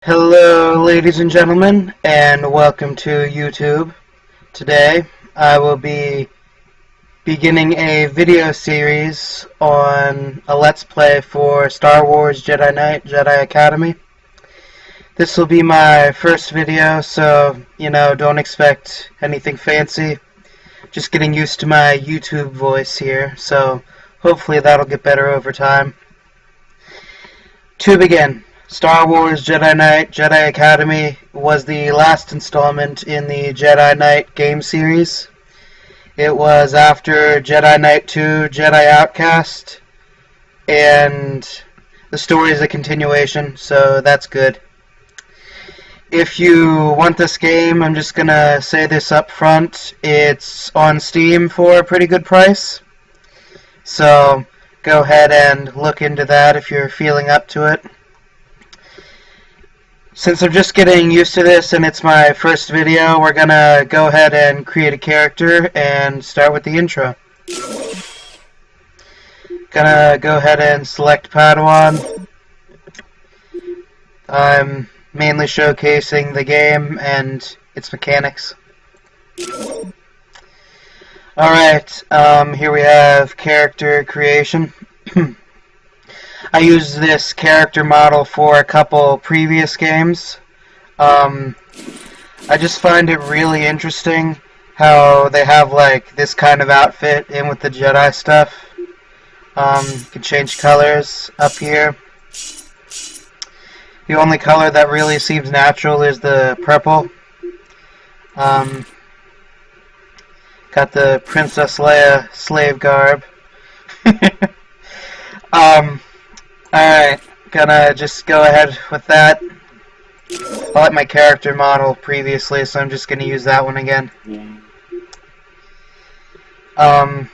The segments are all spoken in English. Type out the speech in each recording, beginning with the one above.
Hello, ladies and gentlemen, and welcome to YouTube. Today, I will be beginning a video series on a Let's Play for Star Wars Jedi Knight, Jedi Academy. This will be my first video, so, don't expect anything fancy. Just getting used to my YouTube voice here, so hopefully that'll get better over time. To begin, Star Wars Jedi Knight, Jedi Academy was the last installment in the Jedi Knight game series. It was after Jedi Knight 2, Jedi Outcast, and the story is a continuation, so that's good. If you want this game, I'm just gonna say this up front, it's on Steam for a pretty good price. So go ahead and look into that if you're feeling up to it. Since I'm just getting used to this and it's my first video, we're gonna go ahead and create a character and start with the intro. Gonna go ahead and select Padawan. I'm mainly showcasing the game and its mechanics. Alright, here we have character creation. I used this character model for a couple previous games. I just find it really interesting how they have like this kind of outfit in with the Jedi stuff. You can change colors up here. The only color that really seems natural is the purple. Got the Princess Leia slave garb. Alright, gonna just go ahead with that. I like my character model previously, so I'm just gonna use that one again. Got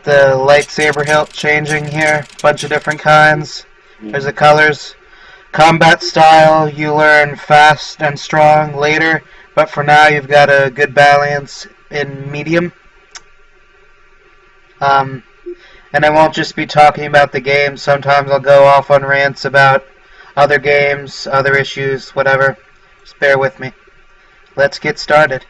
the lightsaber hilt changing here, bunch of different kinds. There's the colors. Combat style, you learn fast and strong later, but for now you've got a good balance in medium. And I won't just be talking about the game. Sometimes I'll go off on rants about other games, other issues, whatever. Just bear with me. Let's get started.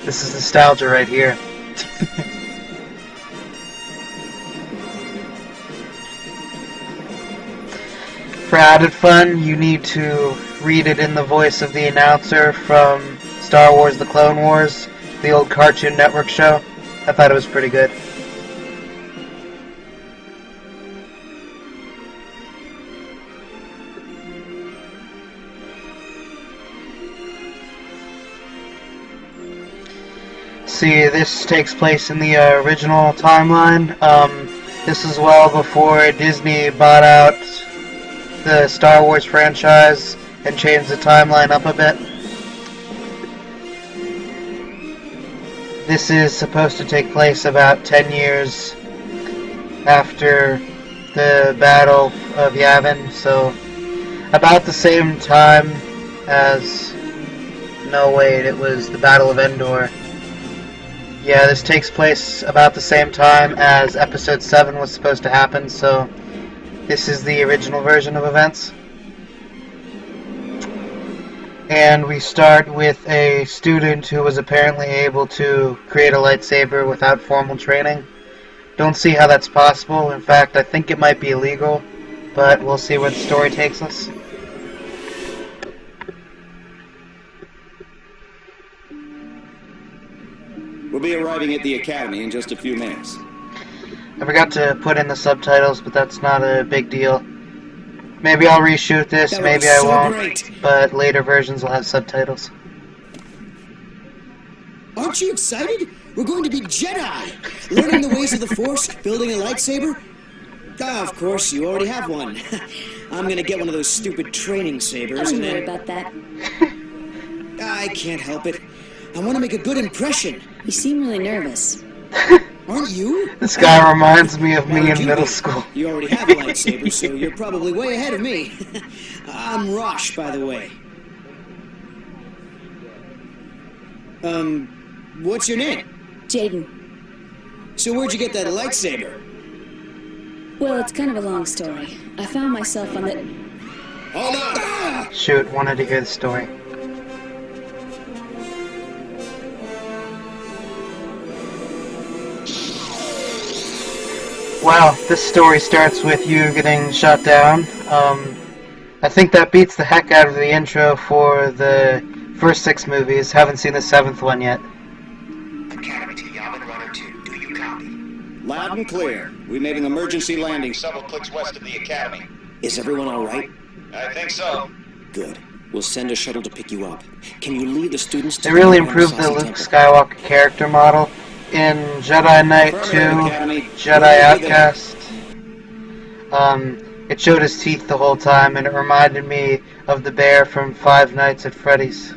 This is nostalgia right here. For added fun, you need to read it in the voice of the announcer from Star Wars The Clone Wars, the old Cartoon Network show. I thought it was pretty good. See, this takes place in the original timeline. This is well before Disney bought out the Star Wars franchise and changed the timeline up a bit. This is supposed to take place about 10 years after the Battle of Yavin, so about the same time as... No, wait, it was the Battle of Endor. Yeah, this takes place about the same time as Episode 7 was supposed to happen, so this is the original version of events. And we start with a student who was apparently able to create a lightsaber without formal training. Don't see how that's possible. In fact, I think it might be illegal, but we'll see where the story takes us. We'll be arriving at the Academy in just a few minutes. I forgot to put in the subtitles, but that's not a big deal. Maybe I'll reshoot this, maybe I won't, but later versions will have subtitles. Aren't you excited? We're going to be Jedi! Learning the ways of the Force, building a lightsaber? Ah, of course, you already have one. I'm gonna get one of those stupid training sabers and then... Don't worry about that. I can't help it. I want to make a good impression. You seem really nervous. Aren't you? This guy reminds me of Why me would in you middle be? school. You already have a lightsaber, so you're probably way ahead of me. I'm Rosh, by the way. What's your name? Jaden. So where'd you get that lightsaber? Well, it's kind of a long story. I found myself on the... Hold on! Shoot, wanted to hear the story. Wow, this story starts with you getting shot down. I think that beats the heck out of the intro for the first 6 movies. Haven't seen the 7th one yet. Academy to Yavin 102. Do you copy? Loud and clear. We made an emergency landing several clicks west of the Academy. Is everyone all right? I think so. Good. We'll send a shuttle to pick you up. Can you lead the students to They really the improved the Saucy Luke Temple? Skywalker character model in Jedi Knight 2, Affirmative, Academy. Jedi We'll be there. Outcast. It showed his teeth the whole time, and it reminded me of the bear from Five Nights at Freddy's.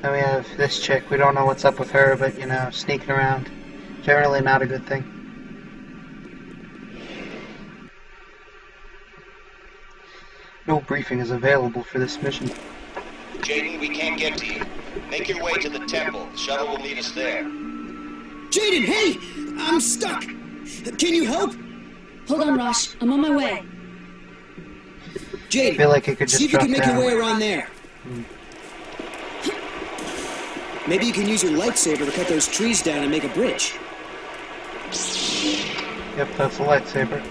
Then we have this chick. We don't know what's up with her, but, you know, sneaking around. Generally not a good thing. No briefing is available for this mission. Jaden, we can't get to you. Make your way to the temple. The shuttle will meet us there. Jaden, hey! I'm stuck! Can you help? Hold on, Rosh. I'm on my way. Jaden, I feel like it could see just if you drop can make down. your way around there. Maybe you can use your lightsaber to cut those trees down and make a bridge. Yep, that's a lightsaber.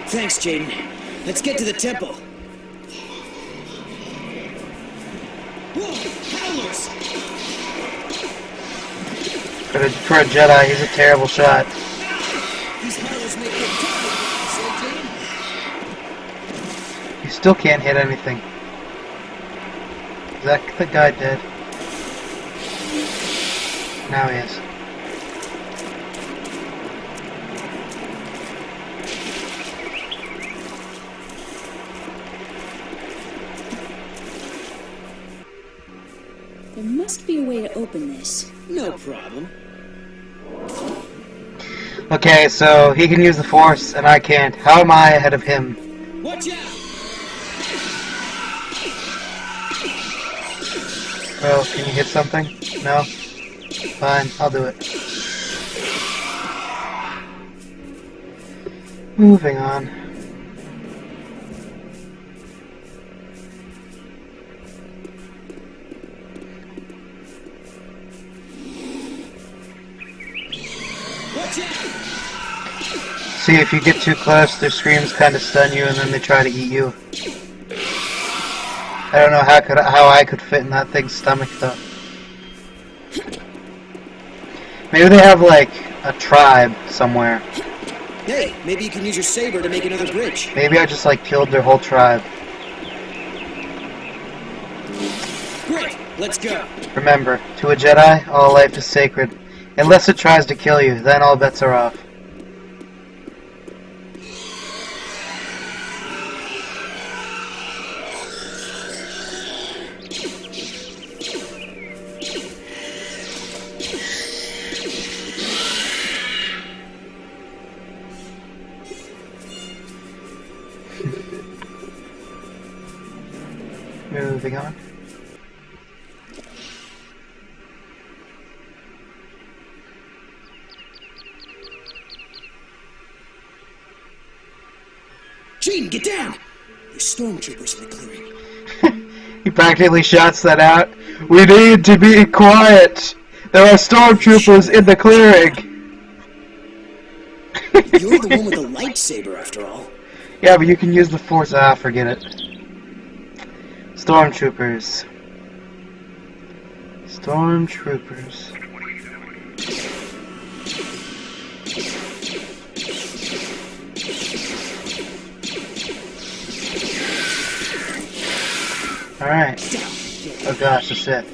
Thanks, Jaden. Let's get to the temple. Whoa! Howlers! For a Jedi, he's a terrible shot. These howlers make good target, say, Jaden? You still can't hit anything. Is that the guy dead? Now he is. There must be a way to open this. No problem. Okay, so he can use the Force, and I can't. How am I ahead of him? Watch out! Oh, can you hit something? No? Fine, I'll do it. Moving on. Watch out! See, if you get too close, their screams kind of stun you, and then they try to eat you. I don't know how I could fit in that thing's stomach, though. Maybe they have, like, a tribe somewhere. Hey, maybe you can use your saber to make another bridge. Maybe I just, like, killed their whole tribe. Great, let's go. Remember, to a Jedi, all life is sacred. Unless it tries to kill you, then all bets are off. Moving on. Jaden, get down! There's stormtroopers in the clearing. He practically shouts that out. We need to be quiet! There are stormtroopers in the clearing! You're the one with the lightsaber, after all. Yeah, but you can use the Force. Ah, forget it. Stormtroopers. Stormtroopers. Alright. Oh gosh, the Sith.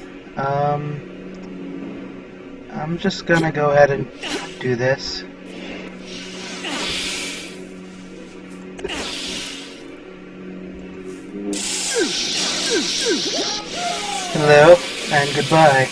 I'm just gonna go ahead and do this. Hello, and goodbye.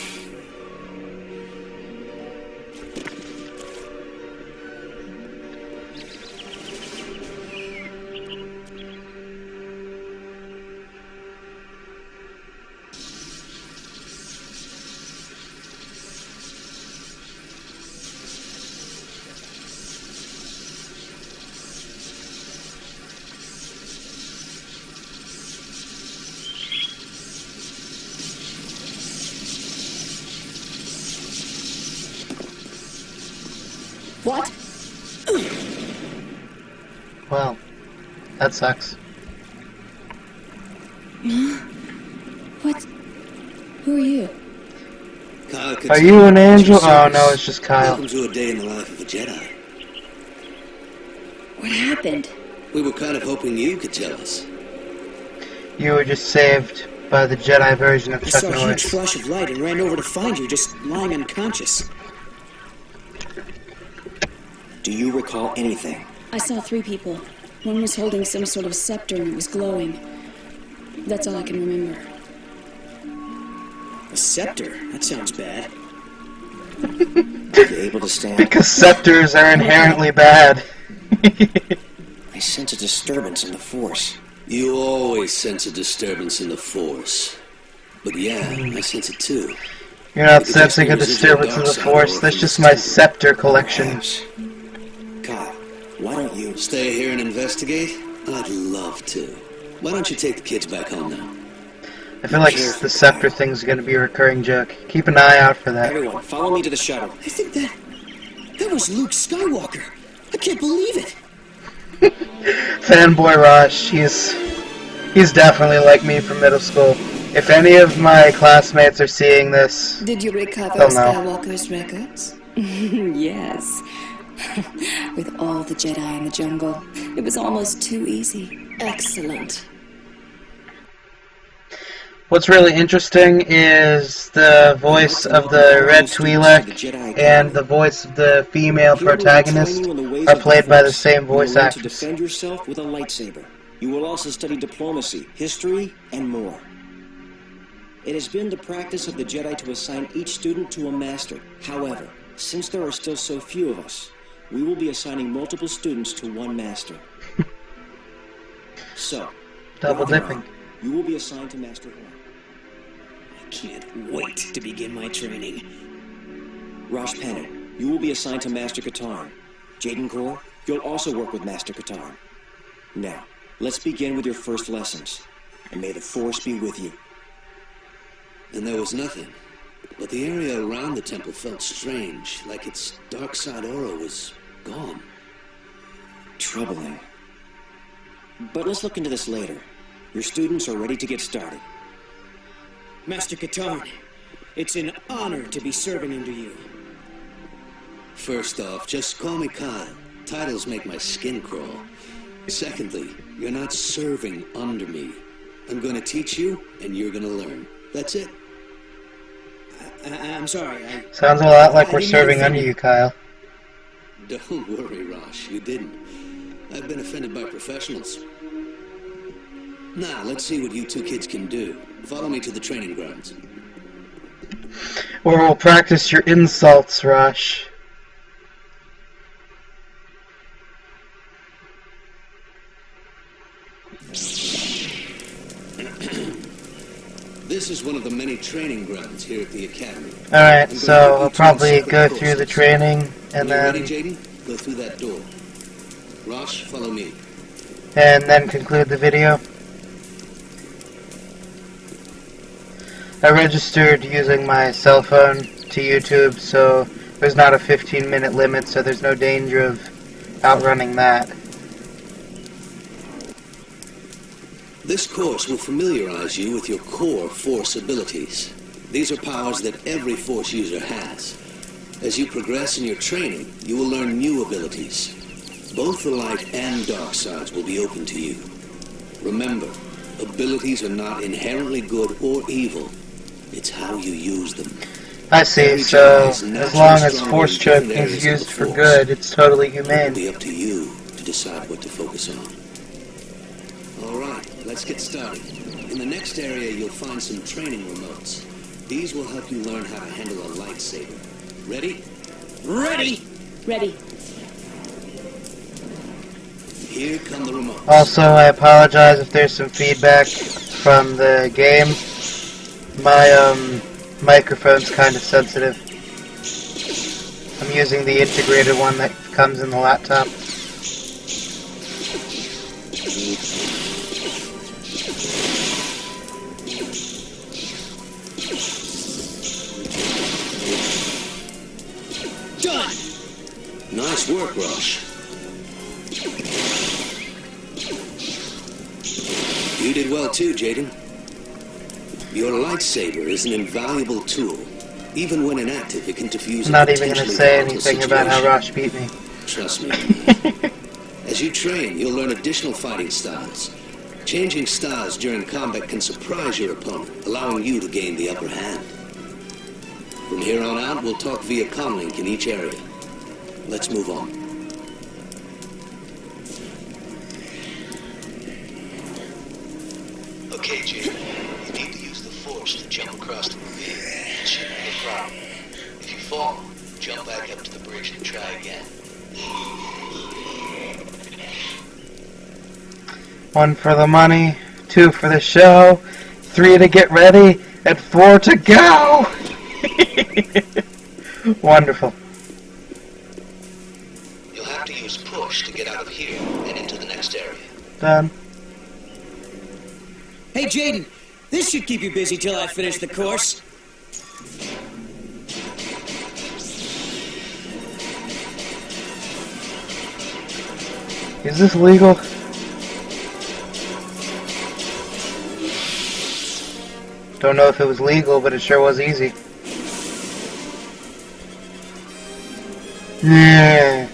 What? Well, that sucks. What? Who are you? Kyle, Are you an angel? Oh no, it's just Kyle. Welcome to a day in the life of a Jedi. What happened? We were kind of hoping you could tell us. You were just saved by the Jedi version of I Chuck saw a huge Norris. flash of light and ran over to find you, just lying unconscious. Do you recall anything? I saw 3 people. One was holding some sort of scepter and it was glowing. That's all I can remember. A scepter? That sounds bad. Are you able to stand? Because scepters are inherently bad. I sense a disturbance in the Force. You always sense a disturbance in the Force. But yeah, I sense it too. You're not sensing a disturbance in the Force, that's just my scepter collection. Perhaps. Kyle, why don't you... Stay here and investigate? I'd love to. Why don't you take the kids back home now? I feel like the scepter thing's gonna be a recurring joke. Keep an eye out for that. Everyone, follow me to the shuttle. I think that was Luke Skywalker. I can't believe it. Fanboy Rosh, he's definitely like me from middle school. If any of my classmates are seeing this, Did you recover they'll know. Skywalker's records? Yes. With all the Jedi in the jungle, it was almost too easy. Excellent. What's really interesting is the voice of the Red Twi'lek and the voice of the female protagonist are played by the same voice To actors. defend yourself with a lightsaber. You will also study diplomacy, history, and more. It has been the practice of the Jedi to assign each student to a master. However, since there are still so few of us, we will be assigning multiple students to one master. So, Double dipping. you will be assigned to Master Horn. I can't wait to begin my training. Rosh Pennon, you will be assigned to Master Katarn. Jaden Kor, you'll also work with Master Katarn. Now, let's begin with your first lessons. And may the Force be with you. And there was nothing. But the area around the temple felt strange, like its dark side aura was gone. Troubling. But let's look into this later. Your students are ready to get started. Master Katarn, it's an honor to be serving under you. First off, just call me Kyle. Titles make my skin crawl. Secondly, you're not serving under me. I'm going to teach you, and you're going to learn. That's it. I'm sorry, Sounds a lot like we're serving under you, Kyle. Don't worry, Rosh. You didn't. I've been offended by professionals. Now, let's see what you 2 kids can do. Follow me to the training grounds. Or we'll practice your insults, Rosh. This is one of the many training grounds here at the Academy. Alright, so I'll probably go through the training and then... Ready, Jaden? Go through that door. Rosh, follow me. and then conclude the video. I registered using my cell phone to YouTube, so there's not a 15-minute limit, so there's no danger of outrunning that. This course will familiarize you with your core Force abilities. These are powers that every Force user has. As you progress in your training, you will learn new abilities. Both the light and dark sides will be open to you. Remember, abilities are not inherently good or evil. It's how you use them. I see, so as long as Force choking is used for good, it's totally humane. It'll be up to you to decide what to focus on. All right, let's get started. In the next area, you'll find some training remotes. These will help you learn how to handle a lightsaber. Ready? Ready! Ready. Here come the remotes. Also, I apologize if there's some feedback from the game. My microphone's kind of sensitive. I'm using the integrated one that comes in the laptop. Done! Nice work, Rush. You did well too, Jaden. Your lightsaber is an invaluable tool. Even when inactive, it can diffuse I'm not even going to say anything about how Rosh beat me. Trust me. As you train, you'll learn additional fighting styles. Changing styles during combat can surprise your opponent, allowing you to gain the upper hand. From here on out, we'll talk via comlink in each area. Let's move on. Okay, Jaden. You need to use the Force to jump across the ravine. It shouldn't be a problem. If you fall, jump back up to the bridge and try again. 1 for the money, 2 for the show, 3 to get ready, and 4 to go! Wonderful. You'll have to use push to get out of here and into the next area. Done. Hey, Jaden, this should keep you busy till I finish the course. Is this legal? Don't know if it was legal, but it sure was easy. Yeah.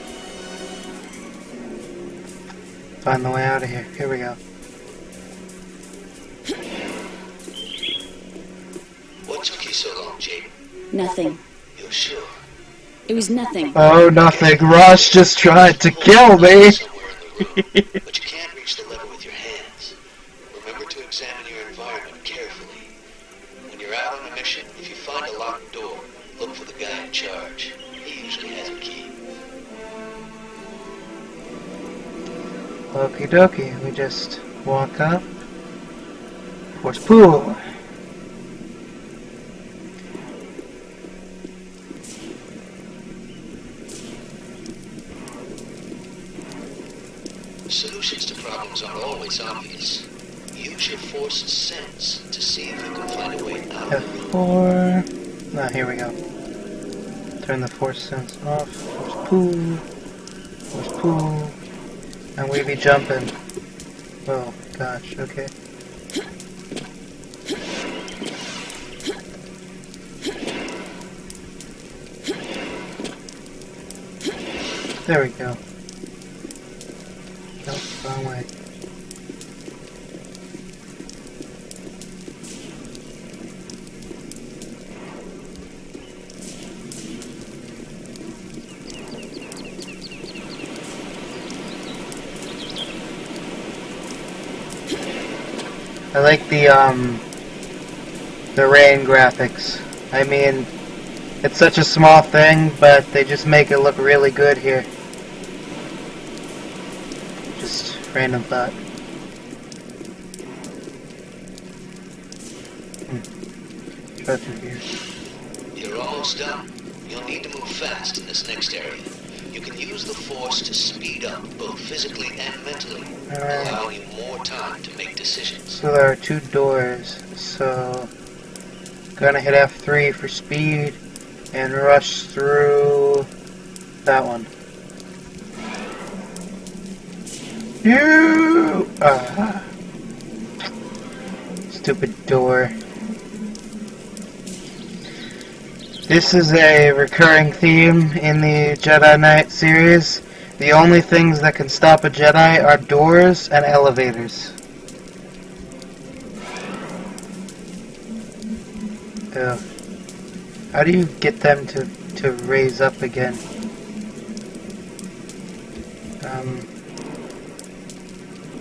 Find the way out of here. Here we go. What took you so long, Jaden? Nothing. You're sure? It was nothing. Oh, nothing. Rush just tried to kill me. Somewhere in the room, but you can't reach the lever with your hands. Remember to examine your environment carefully. When you're out on a mission, if you find a locked door, look for the guy in charge. He usually has a key. Okie dokie. We just walk up. Force pool. Solutions to problems aren't always obvious. Use your Force sense to see if you can find a way out. F4. Ah, here we go. Turn the force sense off. Force pool. Force pool. And we be jumping. Oh gosh, okay. There we go. Nope, wrong way. I like the rain graphics. I mean, it's such a small thing, but they just make it look really good here. Just random thought. Try through here. You're almost done. You'll need to move fast in this next area. You can use the Force to speed up, both physically and mentally, Alright. allowing you more time to make decisions. So there are 2 doors, so gonna hit F3 for speed and rush through that one. You! Stupid door. This is a recurring theme in the Jedi Knight series. The only things that can stop a Jedi are doors and elevators. Ugh. How do you get them to raise up again?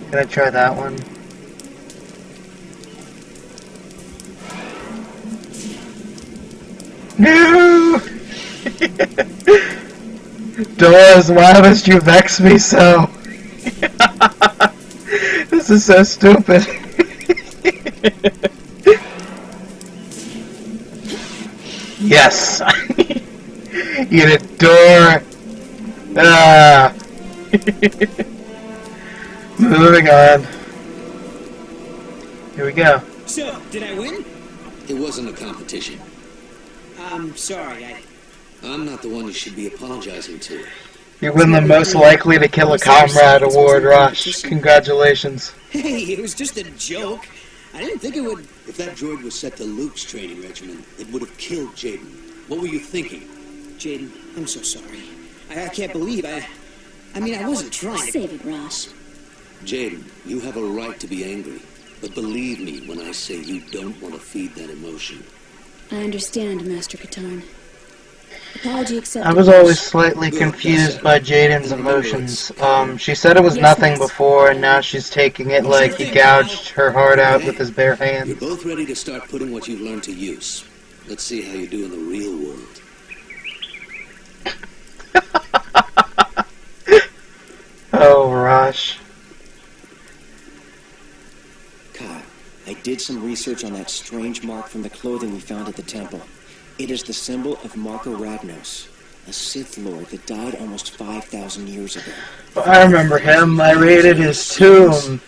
Can I try that one? No! Doors, why must you vex me so? This is so stupid. Yes! You adore. Ah. Moving on. Here we go. So, did I win? It wasn't a competition. I'm sorry, I'm not the one you should be apologizing to. You win the most likely to kill a comrade award, Rush. Congratulations. Hey, it was just a joke. I didn't think it would... If that droid was set to Luke's training regimen, it would have killed Jaden. What were you thinking? Jaden, I'm so sorry. I can't believe I mean, I wasn't trying to... Save it, Rosh. Jaden, you have a right to be angry. But believe me when I say you don't want to feed that emotion. I understand, Master Katarn. Apology accepted. I was always slightly confused by Jaden's emotions. She said it was nothing before, and now she's taking it like he gouged her heart out with his bare You're hands. both ready to start putting what you've learned to use. Let's see how you do in the real world. Oh, Rush. Kai, I did some research on that strange mark from the clothing we found at the temple. It is the symbol of Marco Ragnos, a Sith Lord that died almost 5,000 years ago. I remember him. I raided his tomb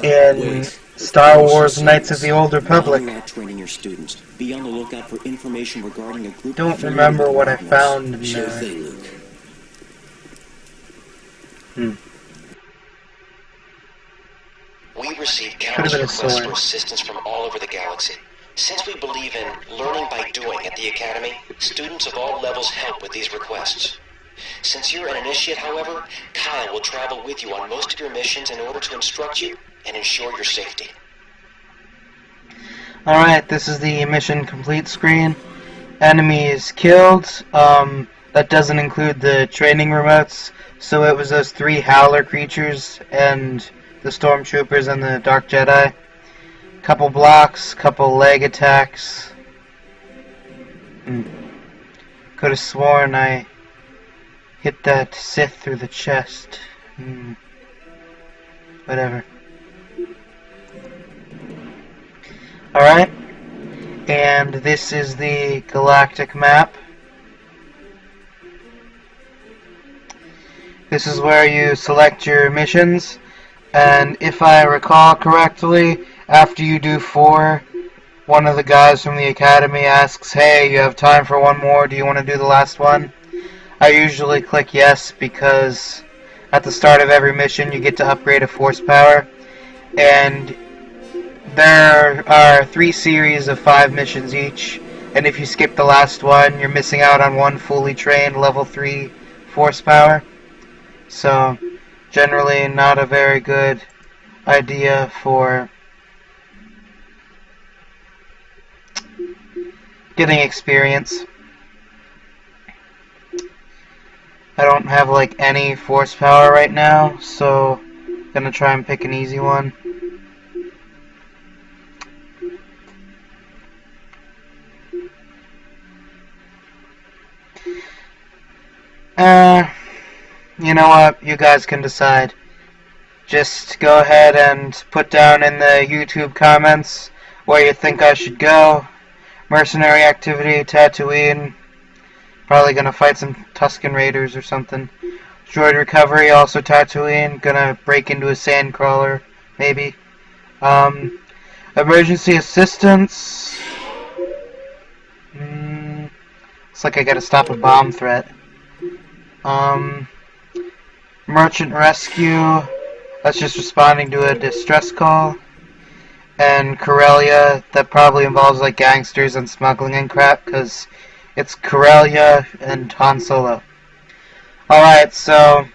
in Star Wars Knights of the Old Republic. While you're out training your students, be on the lookout for information regarding a group Don't affiliated remember with what I Ragnos. found in Sure there. thing, Luke. We receive Could've countless been a requests sword. for assistance from all over the galaxy. Since we believe in learning by doing at the Academy, students of all levels help with these requests. Since you're an initiate, however, Kyle will travel with you on most of your missions in order to instruct you and ensure your safety. Alright, this is the mission complete screen. Enemies killed. That doesn't include the training remotes. So it was those 3 Howler creatures and the Stormtroopers and the Dark Jedi. Couple blocks, couple leg attacks. Could have sworn I hit that Sith through the chest. Whatever. Alright. And this is the galactic map. This is where you select your missions. And if I recall correctly, after you do 4, one of the guys from the Academy asks, hey, you have time for one more, do you want to do the last one? I usually click yes because at the start of every mission you get to upgrade a force power. And there are 3 series of 5 missions each. And if you skip the last one, you're missing out on one fully trained level 3 force power. So, generally not a very good idea for getting experience. I don't have like any force power right now, so I'm gonna try and pick an easy one. You know what? You guys can decide. Just go ahead and put down in the YouTube comments where you think I should go. Mercenary activity, Tatooine. Probably gonna fight some Tusken Raiders or something. Droid recovery, also Tatooine. Gonna break into a sandcrawler, maybe. Emergency assistance. Looks like I gotta stop a bomb threat. Merchant rescue. That's just responding to a distress call. And Corellia, that probably involves like gangsters and smuggling and crap, because it's Corellia and Han Solo. Alright, so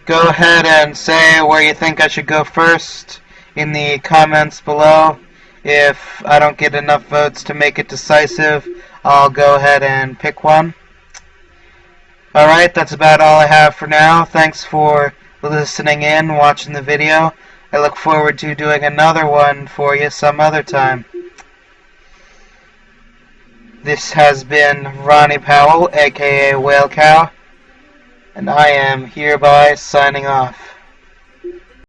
go ahead and say where you think I should go first in the comments below. If I don't get enough votes to make it decisive, I'll go ahead and pick one. Alright, that's about all I have for now. Thanks for listening in, watching the video. I look forward to doing another one for you some other time. This has been Ronnie Powell, aka Whalecow, and I am hereby signing off.